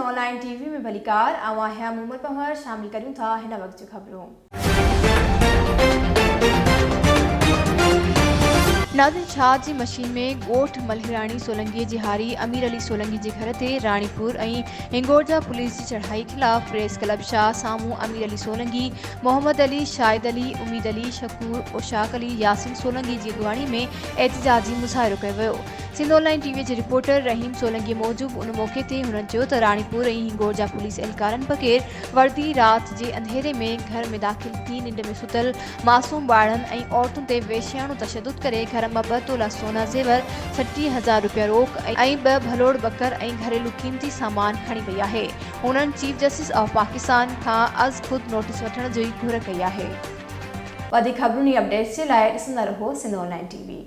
Online TV में भलीकार आवा है मोहम्मद पहर शामिल करूं था हिन वक्त जो खबरों। नाज़रीन शाह जी मशीन में गोठ मल्हिराणी सोलंगी जी हारी अमीर अली सोलंगी जे घर ते रानीपुर हिंगोरजा पुलिस की चढ़ाई खिलाफ प्रेस क्लब शाह सामू अमीर अली सोलंगी मोहम्मद अली शाहिद अली उम्मीद अली शकूर उशाक अली यासिन सोलंगी की अगवानी में एहतजाजी मुजाहिरो किया वियो। सिंध ऑनलाइन टीवी के रिपोर्टर रहीम सोलंगी मूजिब उन मौके ते हुननि चयो त रानीपुर हिंगोरजा पुलिस एहलकारनि बगैर वर्दी रात जे अंधेरे में घर में दाखिल थी निंड में सुतल मासूम ॿारनि औरतुनि ते वेश्याणु तशद्दुद करे घर में 2 तोला सोना जेवर 60,000 रुपया रोक 2 भलोड़ बकर घरेलू कीमती सामान खणी वई आहे। हुननि चीफ जस्टिस ऑफ पाकिस्तान खां अज़ खुद नोटिस वठण जी घुर कई आहे। वधीक खबरुनि अपडेट्स जे लाइ ॾिसंदा रहो सिंध ऑनलाइन टीवी।